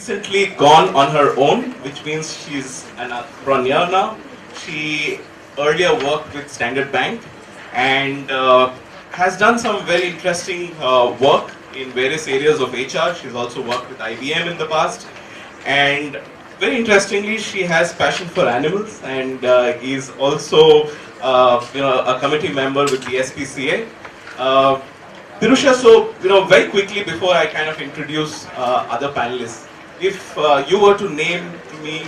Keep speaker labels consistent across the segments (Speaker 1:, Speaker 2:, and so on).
Speaker 1: recently gone on her own, which means she's an entrepreneur now. She earlier worked with Standard Bank and has done some very interesting work in various areas of HR. She's also worked with IBM in the past. And very interestingly, she has passion for animals and is also a committee member with the SPCA. Dirusha, so very quickly before I kind of introduce other panelists, if you were to name to me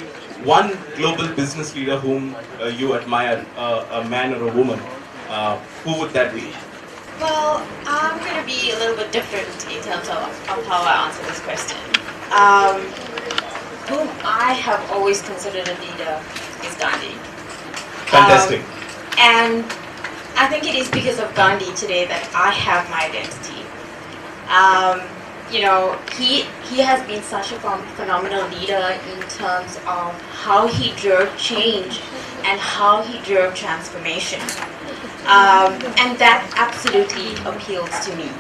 Speaker 1: one global business leader whom you admire, a man or a woman, who would that be?
Speaker 2: Well, I'm going to be a little bit different in terms of how I answer this question. Whom I have always considered a leader is Gandhi.
Speaker 1: Fantastic.
Speaker 2: And I think it is because of Gandhi today that I have my identity. He has been such a phenomenal leader in terms of how he drove change and how he drove transformation. And that absolutely appeals to me.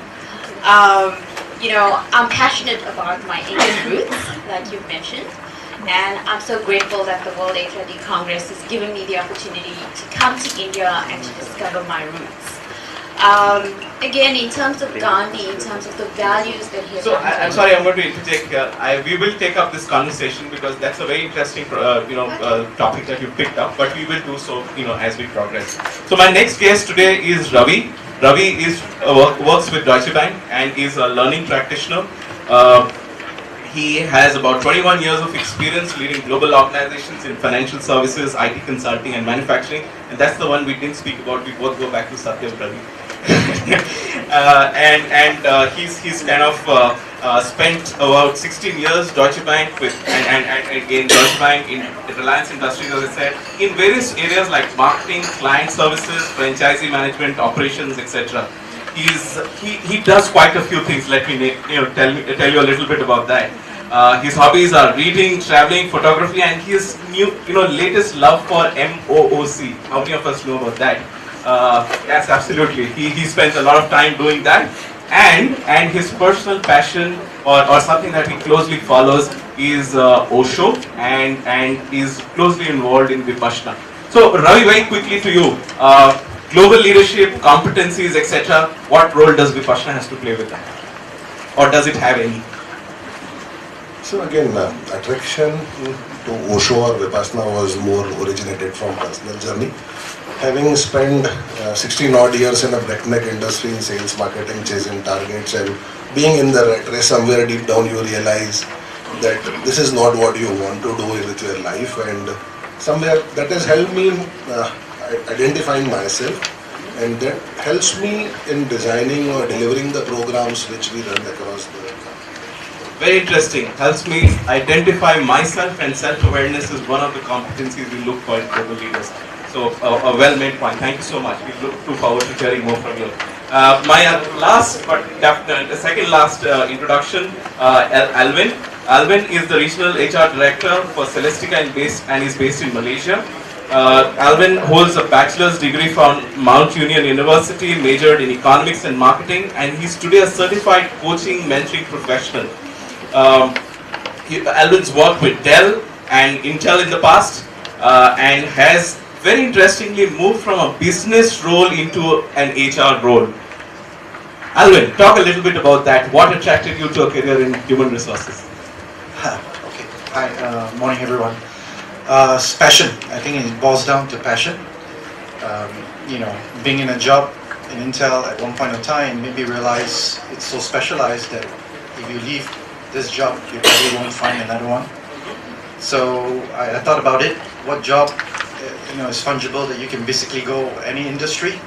Speaker 2: I'm passionate about my Indian roots, like you've mentioned, and I'm so grateful that the World HRD Congress has given me the opportunity to come to India and to discover my roots. Again, in terms of Gandhi, in terms of the values that he has...
Speaker 1: So, I'm sorry, I'm going to interject here. We will take up this conversation because that's a very interesting, topic that you picked up, but we will do so, as we progress. So, my next guest today is Ravi. Ravi works with Deutsche Bank and is a learning practitioner. He has about 21 years of experience leading global organizations in financial services, IT consulting and manufacturing. And that's the one we didn't speak about. We both go back to Satyam, Ravi. He's kind of spent about 16 years Deutsche Bank and again Deutsche Bank in Reliance Industries, as I said, in various areas like marketing, client services, franchisee management, operations, etc. He does quite a few things. Let me tell you a little bit about that. His hobbies are reading, traveling, photography, and his latest love for MOOC. How many of us know about that? Yes, absolutely. He spends a lot of time doing that, and his personal passion or something that he closely follows is Osho and is closely involved in Vipassana. So Ravi, very quickly to you, global leadership, competencies, etc. What role does Vipassana has to play with that, or does it have any?
Speaker 3: So again, attraction to Osho or Vipassana was more originated from personal journey. Having spent 16 odd years in a breakneck industry in sales, marketing, chasing targets, and being in the rat race, somewhere deep down you realize that this is not what you want to do with your life, and somewhere that has helped me identifying myself, and that helps me in designing or delivering the programs which we run across the country.
Speaker 1: Very interesting. Helps me identify myself, and self-awareness is one of the competencies we look for in global leaders. So a well-made point. Thank you so much. We look forward to hearing more from you. My last, but the second last introduction, Alvin. Alvin is the regional HR director for Celestica and is based in Malaysia. Alvin holds a bachelor's degree from Mount Union University, majored in economics and marketing, and he's today a certified coaching mentoring professional. Alvin's worked with Dell and Intel in the past, and has very interestingly moved from a business role into an HR role. Alvin, talk a little bit about that. What attracted you to a career in human resources?
Speaker 4: Okay. Hi, morning everyone. Passion. I think it boils down to passion. Being in a job in Intel at one point in time made me realize it's so specialized that if you leave this job, you probably won't find another one. So I thought about it. What job is fungible, that you can basically go any industry.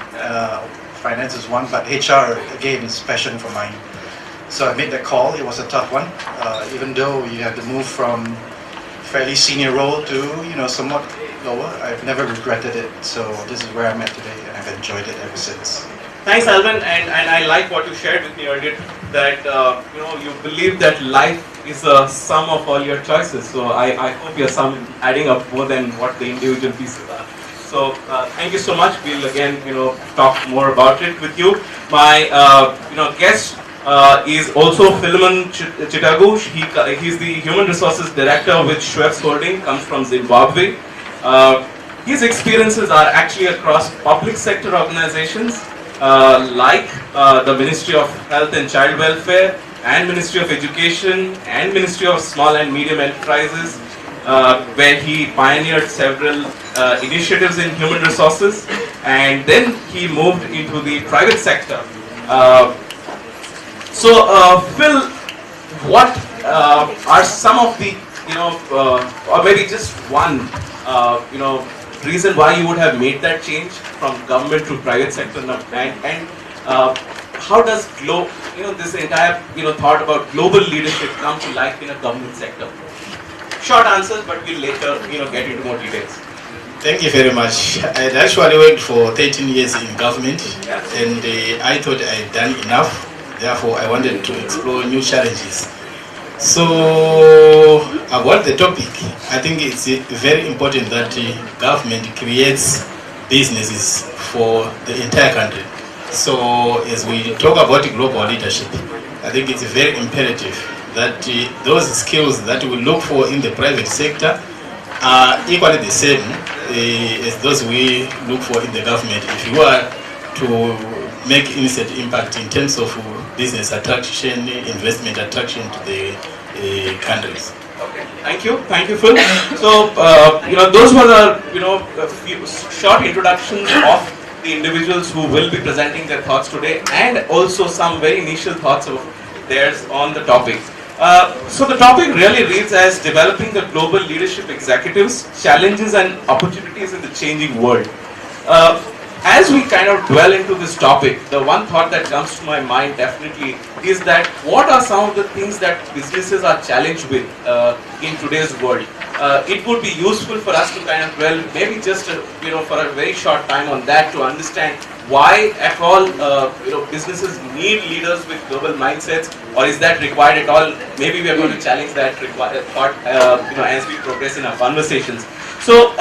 Speaker 4: Finance is one, but HR again is passion for mine. So I made that call. It was a tough one, even though you have to move from fairly senior role to somewhat lower. I've never regretted it. So this is where I'm at today, and I've enjoyed it ever since.
Speaker 1: Thanks, Alvin, and I like what you shared with me earlier, that you believe that life is a sum of all your choices. So I hope your sum is adding up more than what the individual pieces are. So thank you so much. We'll again talk more about it with you. My guest is also Philemon Chitagu. He's the Human Resources Director with Schweppes Holding, comes from Zimbabwe. His experiences are actually across public sector organizations like the Ministry of Health and Child Welfare and Ministry of Education and Ministry of Small and Medium Enterprises, where he pioneered several initiatives in human resources, and then he moved into the private sector. Phil, what are some of the, or maybe just one, reason why you would have made that change from government to private sector, and how does this entire thought about global leadership come to life in a government sector? Short answers, but we'll later get into more details.
Speaker 5: Thank you very much. I actually worked for 13 years in government, and I thought I had done enough. Therefore, I wanted to explore new challenges. So, about the topic, I think it's very important that government creates businesses for the entire country. So, as we talk about global leadership, I think it's very imperative that those skills that we look for in the private sector are equally the same as those we look for in the government. If you are to make instant impact in terms of business attraction, investment attraction to the countries.
Speaker 1: Okay, thank you, Phil. So, those were the a few short introductions of the individuals who will be presenting their thoughts today, and also some very initial thoughts of theirs on the topic. So the topic really reads as developing the global leadership executives, challenges and opportunities in the changing world. As we kind of dwell into this topic, the one thought that comes to my mind definitely is that what are some of the things that businesses are challenged with in today's world? It would be useful for us to kind of dwell maybe just for a very short time on that, to understand why at all businesses need leaders with global mindsets, or is that required at all? Maybe we are going to challenge that thought as we progress in our conversations. So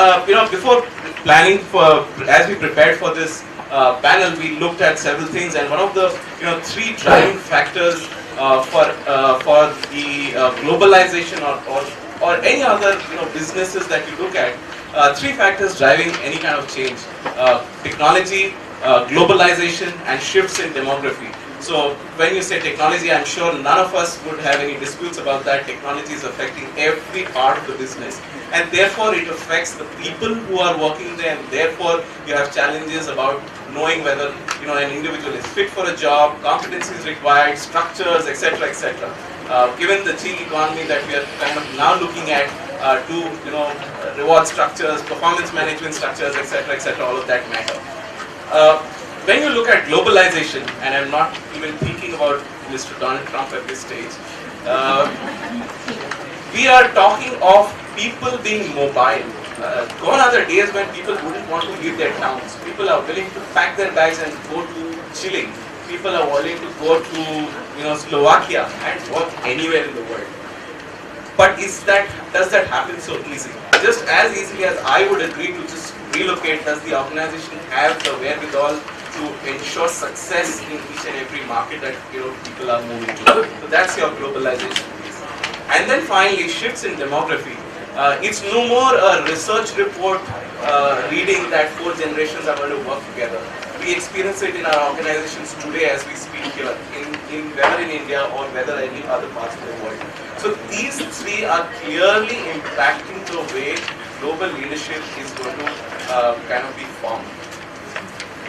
Speaker 1: before planning for, as we prepared for this panel, we looked at several things, and one of the three driving factors for the globalization or any other businesses that you look at, three factors driving any kind of change: technology, globalization, and shifts in demography. So when you say technology, I'm sure none of us would have any disputes about that. Technology is affecting every part of the business, and therefore it affects the people who are working there, and therefore you have challenges about knowing whether an individual is fit for a job, competencies required, structures, etc., etc. Given the gig economy that we are kind of now looking at, to reward structures, performance management structures, etc., etc., all of that matter. When you look at globalization, and I'm not even thinking about Mr. Donald Trump at this stage, we are talking of people being mobile. Gone are the days when people wouldn't want to leave their towns. People are willing to pack their bags and go to Chile. People are willing to go to Slovakia and work anywhere in the world. But does that happen so easy? Just as easily as I would agree to just relocate, does the organization have the wherewithal to ensure success in each and every market that people are moving to? So that's your globalization piece. And then finally, shifts in demography. It's no more a research report reading that 4 generations are going to work together. We experience it in our organizations today as we speak here, whether in India or whether any other parts of the world. So these three are clearly impacting the way global leadership is going to kind of be formed.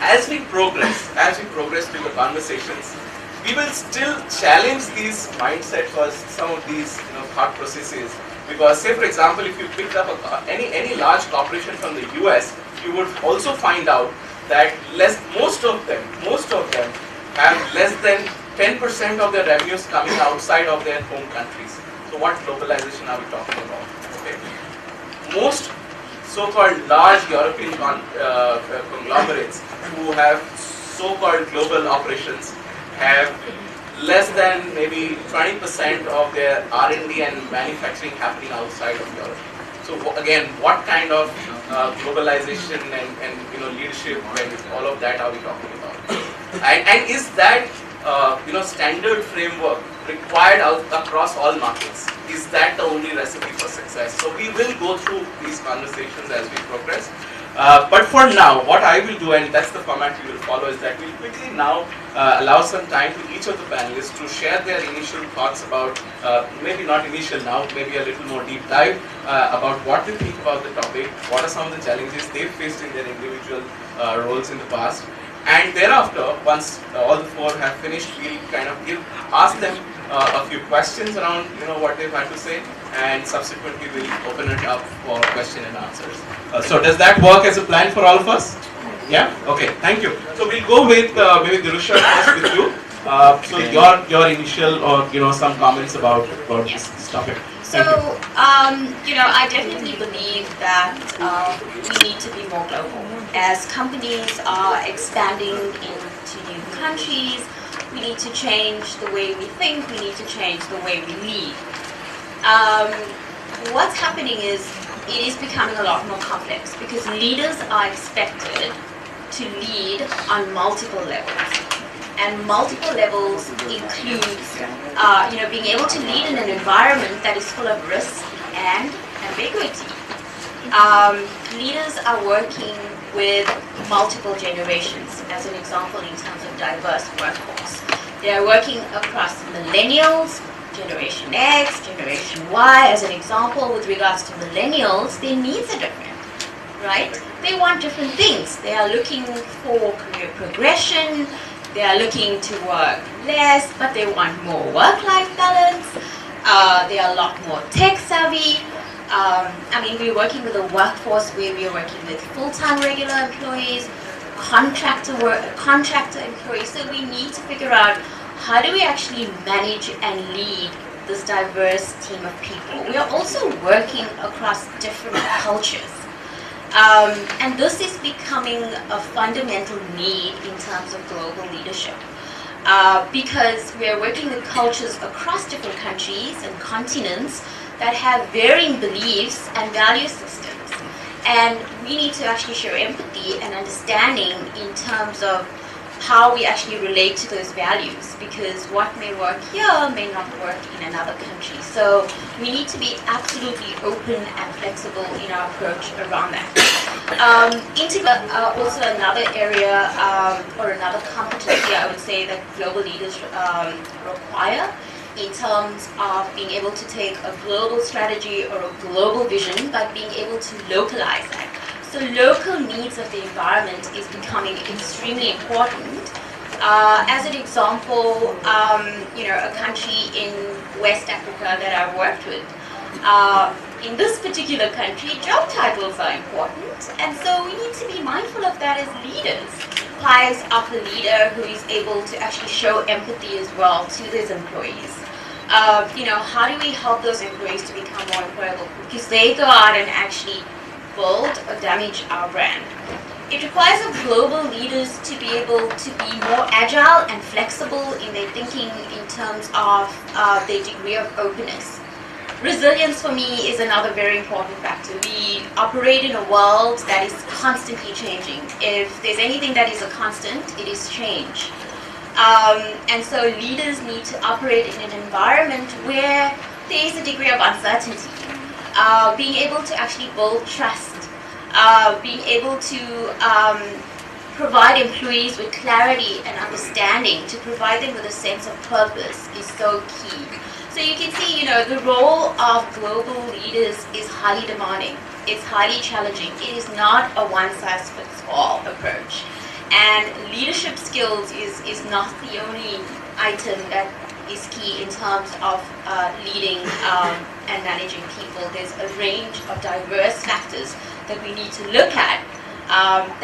Speaker 1: As we progress through the conversations, we will still challenge these mindsets or some of these thought processes. Because, say for example, if you picked up any large corporation from the US, you would also find out that most of them have less than 10% of their revenues coming outside of their home countries. So what globalization are we talking about? Okay. Most so-called large European conglomerates who have so-called global operations have less than maybe 20% of their R&D and manufacturing happening outside of Europe. So again, what kind of globalization and leadership and all of that are we talking about? And is that standard framework required across all markets? Is that the only recipe for success? So we will go through these conversations as we progress. But for now, what I will do, and that's the format we will follow, is that we'll quickly now allow some time to each of the panelists to share their initial thoughts about, maybe not initial now, maybe a little more deep dive about what they think about the topic, what are some of the challenges they've faced in their individual roles in the past. And thereafter, once all the four have finished, we'll kind of ask them a few questions around what they've had to say, and subsequently we'll open it up for question and answers. So does that work as a plan for all of us? Yeah? Okay, thank you. So we'll go with maybe Dirusha first with you. So your initial or some comments about this topic.
Speaker 2: So, I definitely believe that we need to be more global. As companies are expanding into new countries, we need to change the way we think, we need to change the way we lead. What's happening is it is becoming a lot more complex because leaders are expected to lead on multiple levels. And multiple levels includes, being able to lead in an environment that is full of risk and ambiguity. Leaders are working with multiple generations, as an example, in terms of diverse workforce. They are working across millennials, Generation X, Generation Y, as an example. With regards to millennials, their needs are different, right? They want different things. They are looking for career progression. They are looking to work less, but they want more work-life balance. They are a lot more tech-savvy. We're working with a workforce where we are working with full-time regular employees, contractor employees. So we need to figure out how do we actually manage and lead this diverse team of people. We are also working across different cultures. And this is becoming a fundamental need in terms of global leadership because we are working with cultures across different countries and continents that have varying beliefs and value systems. And we need to actually show empathy and understanding in terms of how we actually relate to those values, because what may work here may not work in another country. So we need to be absolutely open and flexible in our approach around that. Also another area or another competency I would say that global leaders require in terms of being able to take a global strategy or a global vision, but being able to localize that. So local needs of the environment is becoming extremely important. As an example, a country in West Africa that I've worked with, in this particular country, job titles are important, and so we need to be mindful of that as leaders. Requires of a leader who is able to actually show empathy as well to those employees. How do we help those employees to become more employable? Because they go out and actually build or damage our brand. It requires of global leaders to be able to be more agile and flexible in their thinking in terms of their degree of openness. Resilience for me is another very important factor. We operate in a world that is constantly changing. If there's anything that is a constant, it is change. And so leaders need to operate in an environment where there is a degree of uncertainty. Being able to actually build trust, being able to provide employees with clarity and understanding, to provide them with a sense of purpose is so key. So you can see, the role of global leaders is highly demanding. It's highly challenging. It is not a one-size-fits-all approach. And leadership skills is not the only item that is key in terms of leading and managing people. There's a range of diverse factors that we need to look at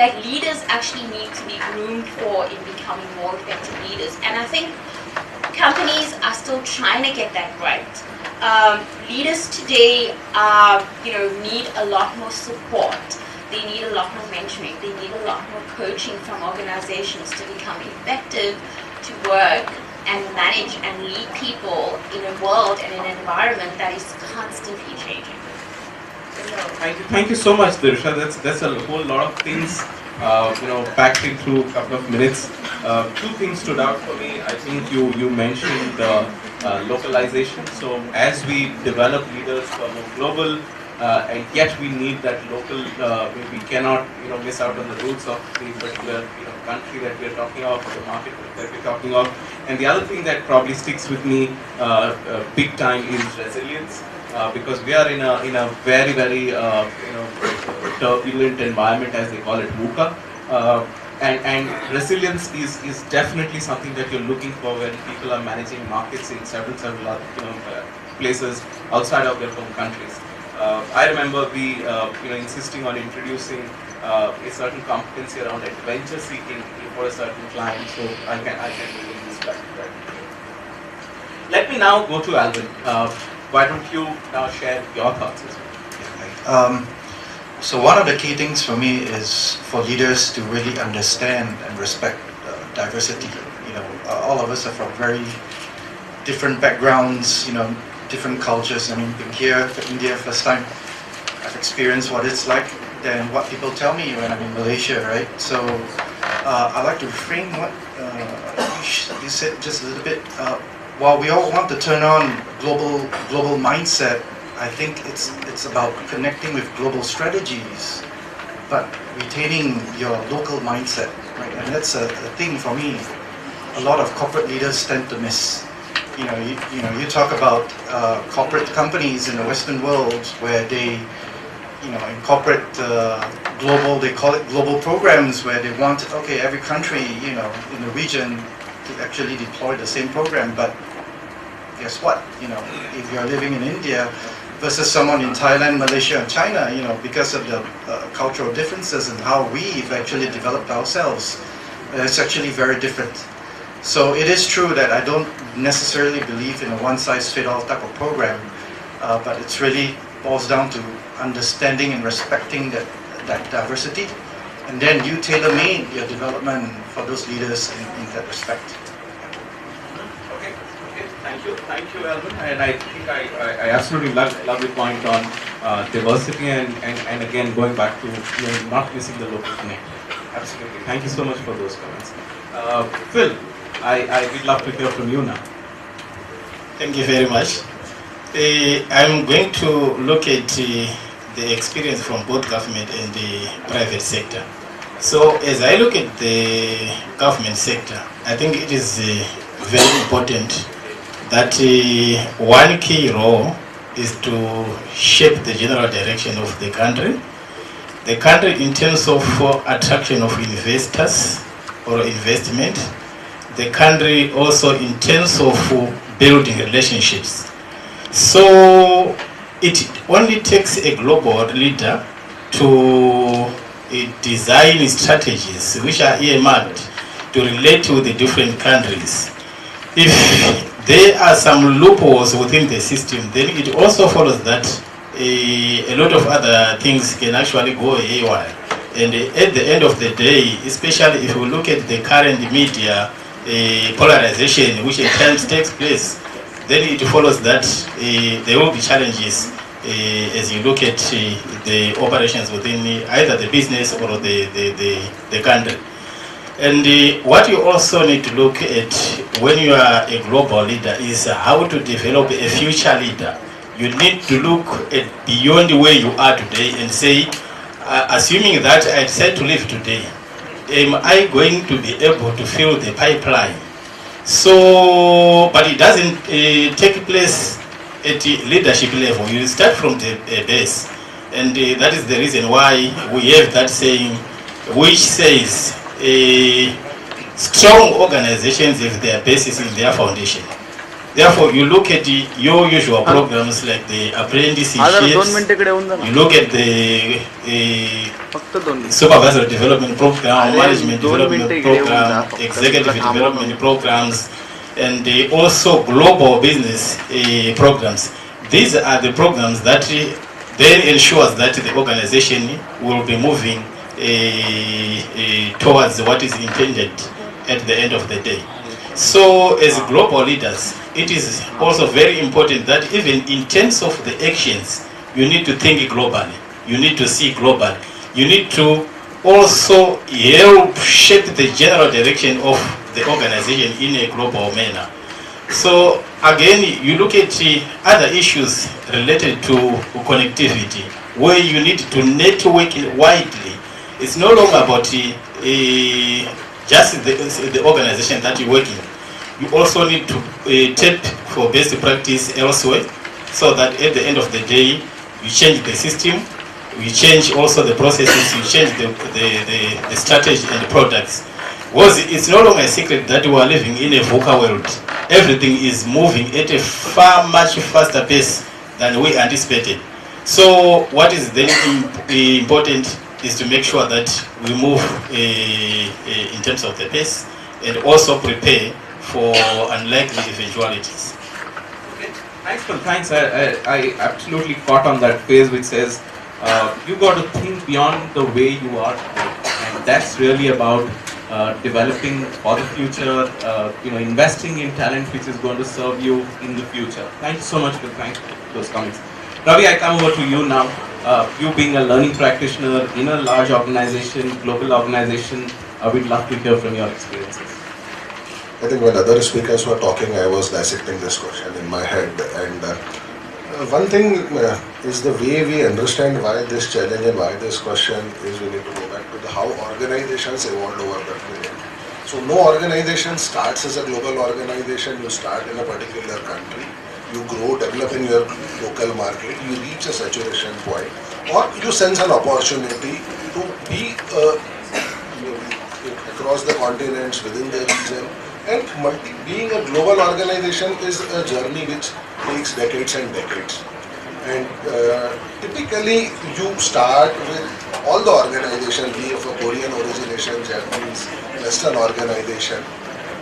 Speaker 2: that leaders actually need to be groomed for in becoming more effective leaders. And I think companies are still trying to get that right. Leaders today need a lot more support. They need a lot more mentoring. They need a lot more coaching from organizations to become effective, to work and manage and lead people in a world and an environment that is constantly changing.
Speaker 1: Thank you so much, Dirusha. That's a whole lot of things, packed into a couple of minutes. Two things stood out for me. I think you mentioned localization. So as we develop leaders for more global, and yet we need that local. We cannot miss out on the roots of the particular country that we are talking of, or the market that we're talking of. And the other thing that probably sticks with me big time is resilience, because we are in a very turbulent environment, as they call it, VUCA. And resilience is definitely something that you're looking for when people are managing markets in several places outside of their home countries. I remember we insisting on introducing a certain competency around adventure seeking for a certain client, so I can really use that. Let me now go to Alvin. Why don't you now share your thoughts as well?
Speaker 4: So one of the key things for me is for leaders to really understand and respect diversity. All of us are from very different backgrounds, different cultures. I mean, being here for India first time, I've experienced what it's like than what people tell me when I'm in Malaysia, right? So I like to frame what you said just a little bit. While we all want to turn on global mindset, I think it's about connecting with global strategies, but retaining your local mindset, right? And that's a thing for me. A lot of corporate leaders tend to miss. You talk about corporate companies in the Western world where they, incorporate global. They call it global programs, where they want every country in the region to actually deploy the same program. But guess what? If you're living in India versus someone in Thailand, Malaysia, and China, because of the cultural differences and how we've actually developed ourselves, it's actually very different. So it is true that I don't necessarily believe in a one-size-fits-all type of program, but it's really boils down to understanding and respecting that diversity, and then you tailor-made your development for those leaders in that respect.
Speaker 1: Okay, thank you, Alvin. And I think I absolutely love the point on diversity and again going back to not missing the local connect. Absolutely. Thank you so much for those comments. Phil, I would love to hear from you now.
Speaker 5: Thank you very much. I'm going to look at the experience from both government and the private sector. So as I look at the government sector, I think it is very important that one key role is to shape the general direction of the country. The country in terms of attraction of investors or investment. The country also in terms of building relationships. So it only takes a global leader to design strategies which are earmarked to relate to the different countries. If there are some loopholes within the system, then it also follows that a lot of other things can actually go haywire. And at the end of the day, especially if we look at the current media polarization which at times takes place, then it follows that there will be challenges as you look at the operations within either the business or the country. And what you also need to look at when you are a global leader is how to develop a future leader. You need to look at beyond where you are today and say, assuming that I decide to live today, am I going to be able to fill the pipeline? So, but it doesn't take place at the leadership level. You start from the base. And that is the reason why we have that saying, which says, strong organizations have their basis in their foundation. Therefore, you look at your usual programs like the apprenticeships, you look at the supervisory development program, management development program, executive development programs, and also global business programs. These are the programs that then ensures that the organization will be moving towards what is intended at the end of the day. So as global leaders, it is also very important that even in terms of the actions, you need to think globally. You need to see globally. You need to also help shape the general direction of the organization in a global manner. So again, you look at other issues related to connectivity, where you need to network widely. It's no longer about just the organization that you work in. You also need to tap for best practice elsewhere, so that at the end of the day, you change the system, you change also the processes, you change the strategy and the products. Was it's no longer a secret that we are living in a VUCA world. Everything is moving at a far much faster pace than we anticipated. So what is then important is to make sure that we move in terms of the pace and also prepare for unlikely eventualities.
Speaker 1: Okay. Thanks, Phil. Thanks. I absolutely caught on that phrase which says you got to think beyond the way you are today, and that's really about developing for the future. Investing in talent which is going to serve you in the future. Thank you so much, Phil. Thanks for those comments. Ravi, I come over to you now. You being a learning practitioner in a large organization, global organization, we'd love to hear from your experiences.
Speaker 3: I think when other speakers were talking, I was dissecting this question in my head. And one thing is the way we understand why this challenge and why this question is, we need to go back to how organizations evolved over the period. So no organization starts as a global organization. You start in a particular country. You grow, develop in your local market, you reach a saturation point, or you sense an opportunity to be across the continents, within the region. And being a global organization is a journey which takes decades and decades. And typically you start with all the organization, be it of a Korean origination, Japanese, Western organization.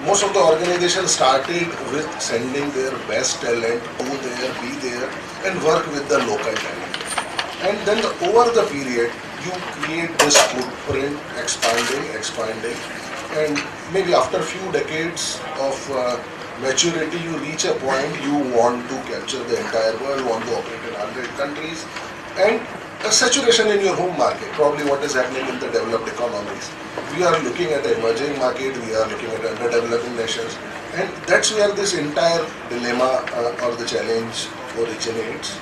Speaker 3: Most of the organizations started with sending their best talent, go there, be there, and work with the local talent. And then over the period, you create this footprint, expanding, and maybe after a few decades of maturity, you reach a point you want to capture the entire world, want to operate in 100 countries, and a saturation in your home market, probably what is happening in the developed economies. We are looking at the emerging market, we are looking at underdeveloping nations, and that's where this entire dilemma or the challenge originates.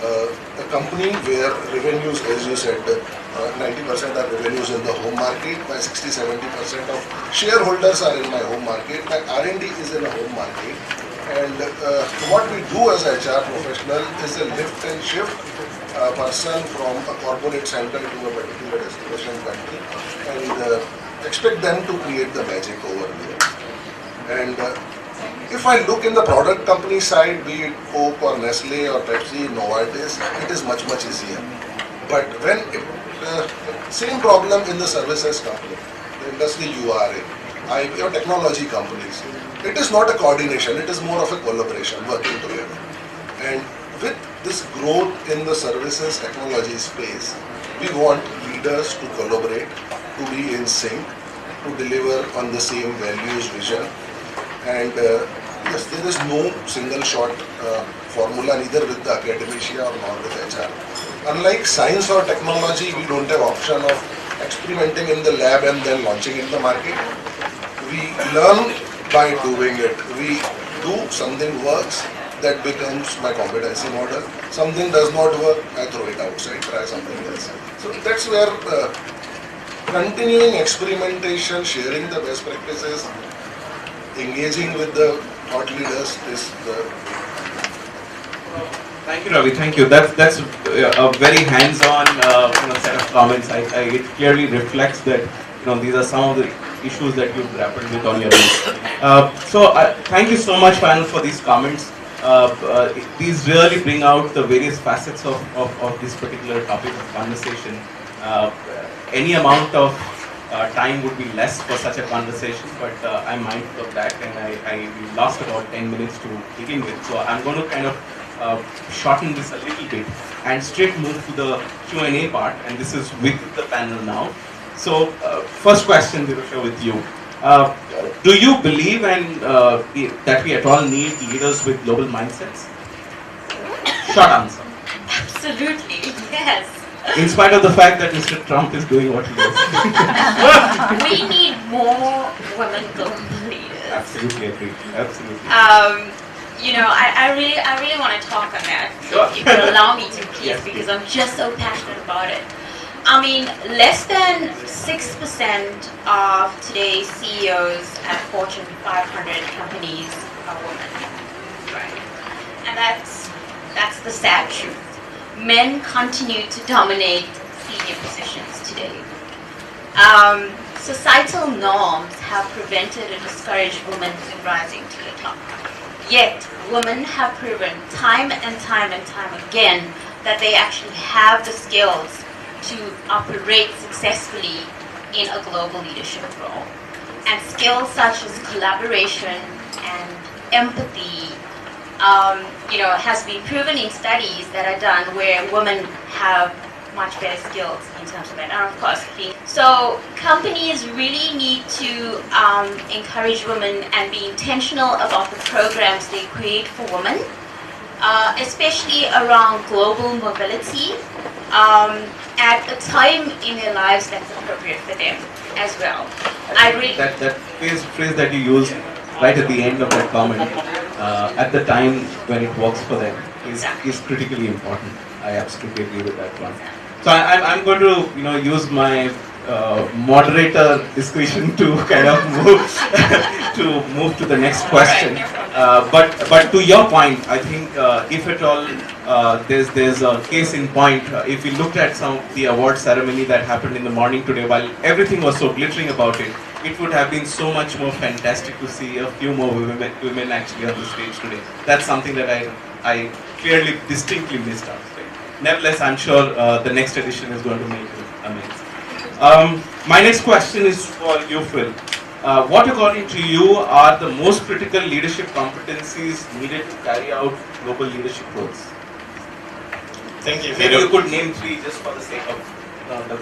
Speaker 3: A company where revenues, as you said, 90% are revenues in the home market, my 60-70% of shareholders are in my home market, my R&D is in a home market, and what we do as HR professional is a lift and shift a person from a corporate center to a particular destination country and expect them to create the magic over there. And if I look in the product company side, be it Coke or Nestle or Pepsi, Novartis, it is much easier. But when same problem in the services company, the industry you are in, your technology companies, it is not a coordination, it is more of a collaboration, working together. And with this growth in the services technology space, we want leaders to collaborate, to be in sync, to deliver on the same values, vision. And yes, there is no single shot formula, neither with the academia or nor with HR. Unlike science or technology, we don't have option of experimenting in the lab and then launching in the market. We learn by doing it. We do, something works, that becomes my competency model. Something does not work, I throw it outside, try something else. So that's where continuing experimentation, sharing the best practices, engaging with the thought leaders is the...
Speaker 1: Thank you, Ravi. Thank you. That's a very hands-on set of comments. It clearly reflects that these are some of the issues that you've grappled with on your own. So thank you so much, panel, for these comments. These really bring out the various facets of this particular topic of conversation. Any amount of time would be less for such a conversation, but I'm mindful of that, and I lost about 10 minutes to begin with. So I'm going to kind of shorten this a little bit and straight move to the Q&A part, and this is with the panel now. So first question, Dirusha, with you. Do you believe that we at all need leaders with global mindsets? Short answer.
Speaker 2: Absolutely, yes.
Speaker 1: In spite of the fact that Mr. Trump is doing what he does.
Speaker 2: We need more women global leaders.
Speaker 1: Absolutely agree. Absolutely.
Speaker 2: I really want to talk on that.
Speaker 1: Sure.
Speaker 2: If you allow me to, please,
Speaker 1: Yes,
Speaker 2: because
Speaker 1: please.
Speaker 2: I'm just so passionate about it. I mean, less than 6% of today's CEOs at Fortune 500 companies are women, right? And that's the sad truth. Men continue to dominate senior positions today. Societal norms have prevented and discouraged women from rising to the top. Yet, women have proven time and time and time again that they actually have the skills to operate successfully in a global leadership role. And skills such as collaboration and empathy, has been proven in studies that are done where women have much better skills in terms of that. And of course, so companies really need to encourage women and be intentional about the programs they create for women, especially around global mobility, at a time in their lives that's appropriate for them as well.
Speaker 1: That phrase that you used right at the end of that comment, at the time when it works for them, is critically important. I absolutely agree with that one. So I'm going to use my moderator discretion to kind of move to the next question. But to your point, I think if at all there's a case in point, if we looked at some of the award ceremony that happened in the morning today, while everything was so glittering about it, it would have been so much more fantastic to see a few more women actually on the stage today. That's something that I clearly, distinctly missed out. Nevertheless, I'm sure the next edition is going to make it amazing. My next question is for you, Phil. What, according to you, are the most critical leadership competencies needed to carry out global leadership roles?
Speaker 5: Thank you.
Speaker 1: Maybe you could name 3 just for the sake of the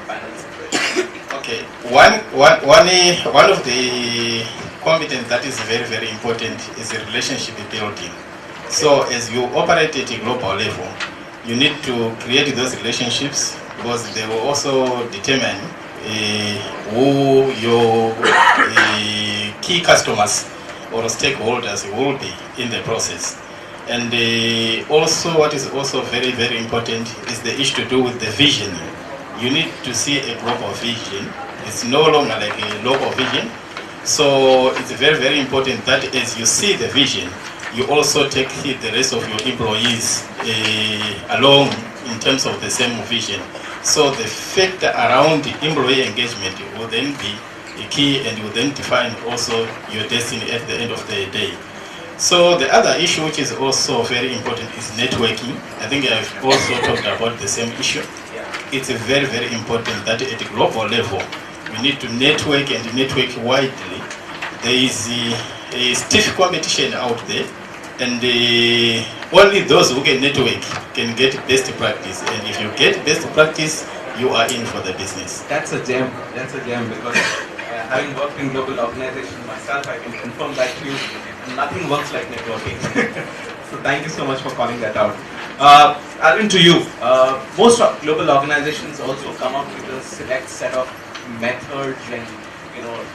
Speaker 1: panel situation.
Speaker 5: Okay, one of the competence that is very, very important is the relationship building. So as you operate at a global level, you need to create those relationships because they will also determine who your key customers or stakeholders will be in the process. And also what is also very, very important is the issue to do with the vision. You need to see a global vision. It's no longer like a local vision. So it's very, very important that as you see the vision, you also take the rest of your employees along in terms of the same vision. So the factor around the employee engagement will then be a key and will then define also your destiny at the end of the day. So the other issue which is also very important is networking. I think I've also talked about the same issue. It's very, very important that at a global level, we need to network and network widely. There is a stiff competition out there, and only those who can network can get best practice. And if you get best practice, you are in for the business.
Speaker 1: That's a gem. That's a gem because having worked in global organizations myself, I can confirm that to you. Nothing works like networking. So thank you so much for calling that out. Alvin, to you. Most global organizations also come up with a select set of methods and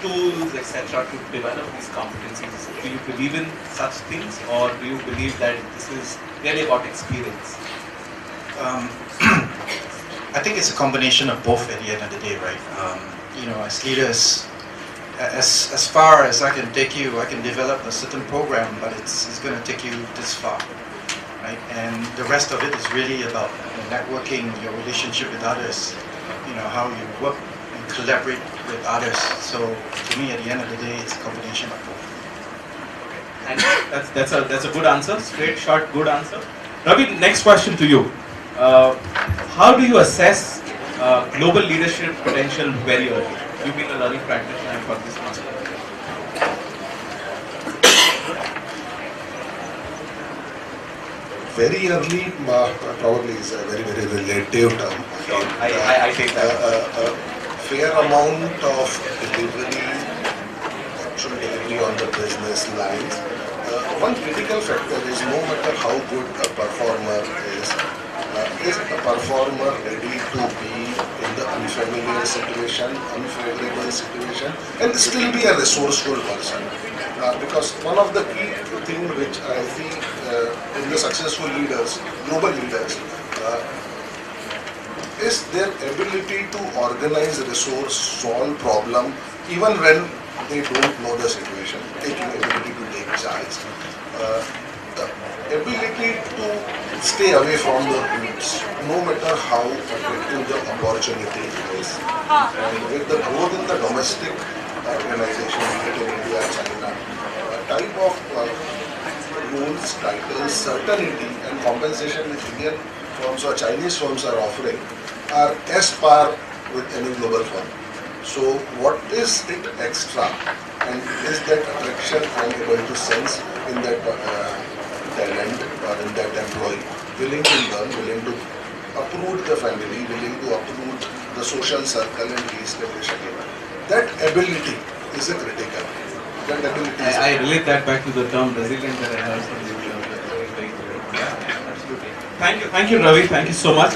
Speaker 1: tools, etc., to develop these competencies. Do you believe in such things, or do you believe that this is really about experience?
Speaker 4: I think it's a combination of both at the end of the day, right? As leaders, as far as I can take you, I can develop a certain program, but it's going to take you this far, right? And the rest of it is really about networking, your relationship with others, how you work and collaborate with others. So to me, at the end of the day, it's a combination of both.
Speaker 1: And that's a good answer. Straight, short, good answer. Ravi, next question to you. How do you assess global leadership potential very early? You've been a learning practitioner for this master.
Speaker 3: Very early probably is a very, very relative term.
Speaker 1: Sure. I take that.
Speaker 3: A fair amount of delivery, actual delivery on the business lines. One critical factor is no matter how good a performer is performer ready to be in the unfamiliar situation, unfavorable situation, and still be a resourceful person. Because one of the key things which I think in the successful leaders, global leaders, is their ability to organize resource, solve problem, even when they don't know the situation, taking ability to take charge, the ability to stay away from the roots, no matter how attractive the opportunity is. And with the growth in the domestic organization, be it in India, China, type of roles, titles, certainty and compensation which Indian firms or Chinese firms are offering are as par with any global firm. So what is it extra, and is that attraction I'm able to sense in that talent or in that employee, willing to learn, willing to uproot the family, willing to uproot the social circle and re-establish again. That ability is a critical. That ability is
Speaker 1: I relate that back to the term resilient that I heard from you. Absolutely. Thank you, Ravi. Thank you so much.